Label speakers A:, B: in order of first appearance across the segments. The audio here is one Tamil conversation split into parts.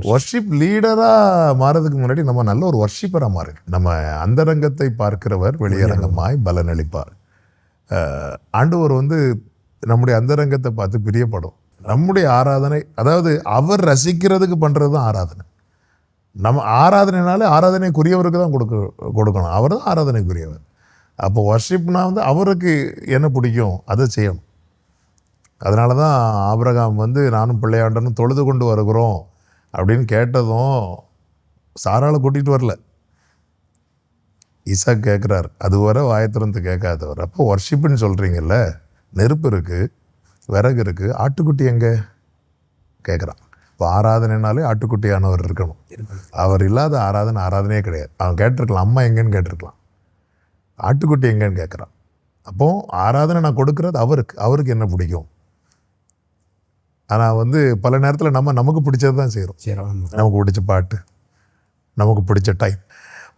A: வர்ஷிப் லீடராக மாறதுக்கு முன்னாடி நம்ம நல்ல ஒரு வர்ஷிப்பராக மாறு. நம்ம அந்தரங்கத்தை பார்க்கிறவர் வெளியரங்கமாய் பலனளிப்பார். ஆண்டவர் நம்முடைய அந்தரங்கத்தை பார்த்து பிரியப்படும். நம்முடைய ஆராதனை, அதாவது அவர் ரசிக்கிறதுக்கு பண்ணுறது தான் ஆராதனை. நம்ம ஆராதனைனாலே ஆராதனைக்குரியவருக்கு தான் கொடுக்கணும். அவர் தான் ஆராதனைக்குரியவர். அப்போ வர்ஷிப்னா அவருக்கு என்ன பிடிக்கும் அதை செய்யணும். அதனால தான் ஆபிரகாம் நானும் பிள்ளையாண்டனும் தொழுது கொண்டு வருகிறோம் அப்படின்னு கேட்டதும் சாராளை கூட்டிகிட்டு வரல, ஈசாக் கேட்குறார். அதுவரை வாயத்திறந்து கேட்காதவர். அப்போ வர்ஷிப்புன்னு சொல்கிறீங்கல்ல, நெருப்பு இருக்குது, விறகு இருக்குது, ஆட்டுக்குட்டி எங்கே கேட்குறான். இப்போ ஆராதனைனாலே ஆட்டுக்குட்டியானவர் இருக்கணும். அவர் இல்லாத ஆராதனையே கிடையாது. அவன் கேட்டிருக்கலாம், அம்மா எங்கேன்னு கேட்டிருக்கலாம், ஆட்டுக்குட்டி எங்கேன்னு கேட்குறான். அப்போது ஆராதனை நான் கொடுக்குறது அவருக்கு என்ன பிடிக்கும். ஆனால் பல நேரத்தில் நமக்கு பிடிச்சது தான் செய்கிறோம். நமக்கு பிடிச்ச பாட்டு, நமக்கு பிடிச்ச டைம்.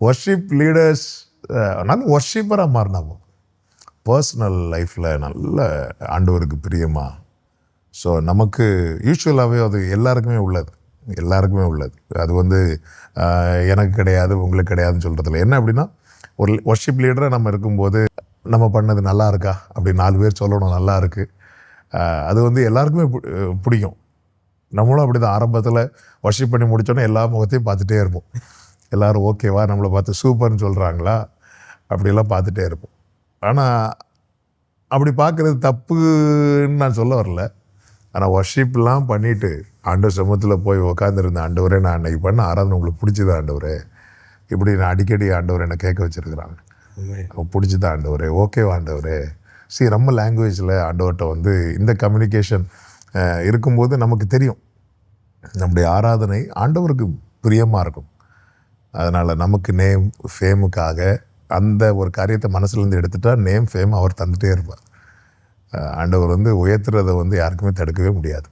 A: வர்ஷிப் லீடர்ஸ் நல்ல வர்ஷிப்பராக மாறினாமோ பர்சனல் லைஃப்பில் நல்ல ஆண்டவருக்கு பிரியமா. ஸோ நமக்கு யூஸ்வலாகவே அது எல்லாருக்குமே உள்ளது. அது எனக்கு கிடையாது உங்களுக்கு கிடையாதுன்னு சொல்கிறதில்ல. என்ன அப்படின்னா, ஒரு வர்ஷிப் லீடராக நம்ம இருக்கும்போது நம்ம பண்ணது நல்லா இருக்கா அப்படி 4 பேர் சொல்லணும் நல்லா இருக்குது. அது எல்லாருக்குமே பிடிக்கும். நம்மளும் அப்படி தான் ஆரம்பத்தில் வர்ஷிப் பண்ணி முடித்தோன்னே எல்லா முகத்தையும் பார்த்துட்டே இருப்போம். எல்லோரும் ஓகேவா, நம்மளை பார்த்து சூப்பர்னு சொல்கிறாங்களா அப்படிலாம் பார்த்துட்டே இருப்போம். ஆனால் அப்படி பார்க்குறது தப்புன்னு நான் சொல்ல வரல. ஆனால் வர்ஷிப்லாம் பண்ணிவிட்டு ஆண்டவர் சமூகத்தில் போய் உக்காந்துருந்தேன். ஆண்டவரே, நான் அன்றைக்கி பண்ண ஆராதனை உங்களுக்கு பிடிச்சது ஆண்டவரே, இப்படி நான் அடிக்கடி ஆண்டவர் என்னை கேட்க வச்சுருக்குறாங்க, பிடிச்சது ஆண்டவரே, ஓகேவா ஆண்டவரே. நம்ம லாங்குவேஜில் ஆண்டவர்கிட்ட இந்த கம்யூனிகேஷன் இருக்கும்போது நமக்கு தெரியும் நம்முடைய ஆராதனை ஆண்டவருக்கு பிரியமாக இருக்கும். அதனால் நமக்கு நேம் ஃபேமுக்காக அந்த ஒரு காரியத்தை மனசுலேருந்து எடுத்துட்டா நேம் ஃபேம் அவர் தந்துகிட்டே இருப்பார். ஆண்டவர் உயர்த்துறதை யாருக்குமே தடுக்கவே முடியாது.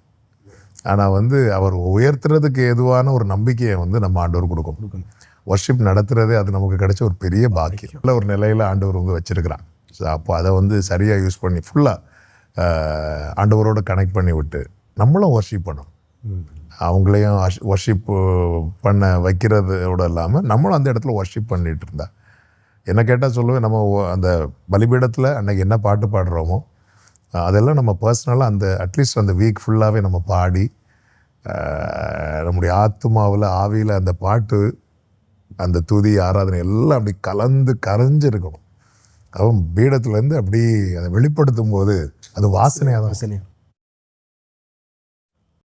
A: ஆனால் அவர் உயர்த்துறதுக்கு ஏதுவான ஒரு நம்பிக்கையை நம்ம ஆண்டவர் கொடுக்கணும். வர்ஷிப் நடத்துகிறதே அது நமக்கு கிடைச்ச ஒரு பெரிய பாக்கியம். நல்ல ஒரு நிலையில் ஆண்டவர் வச்சுருக்கிறான். ஸோ அப்போ அதை சரியாக யூஸ் பண்ணி ஃபுல்லாக ஆண்டவரோடு கனெக்ட் பண்ணி விட்டு நம்மளும் வர்ஷிப் பண்ணணும். அவங்களையும் வர்ஷிப் பண்ண வைக்கிறதோடு இல்லாமல் நம்மளும் அந்த இடத்துல வர்ஷிப் பண்ணிகிட்டு இருந்தா. என்ன கேட்டால் சொல்லுவேன், நம்ம அந்த பலிபீடத்தில் அன்றைக்கி என்ன பாட்டு பாடுறோமோ அதெல்லாம் நம்ம பர்சனலாக அட்லீஸ்ட் அந்த வீக் ஃபுல்லாகவே நம்ம பாடி நம்முடைய ஆத்துமாவில் ஆவியில் அந்த பாட்டு, அந்த துதி, ஆராதனை எல்லாம் அப்படி கலந்து கரைஞ்சிருக்கணும். அவன் பீடத்துலேருந்து அப்படி அதை வெளிப்படுத்தும் போது அது வாசனையாக தான்.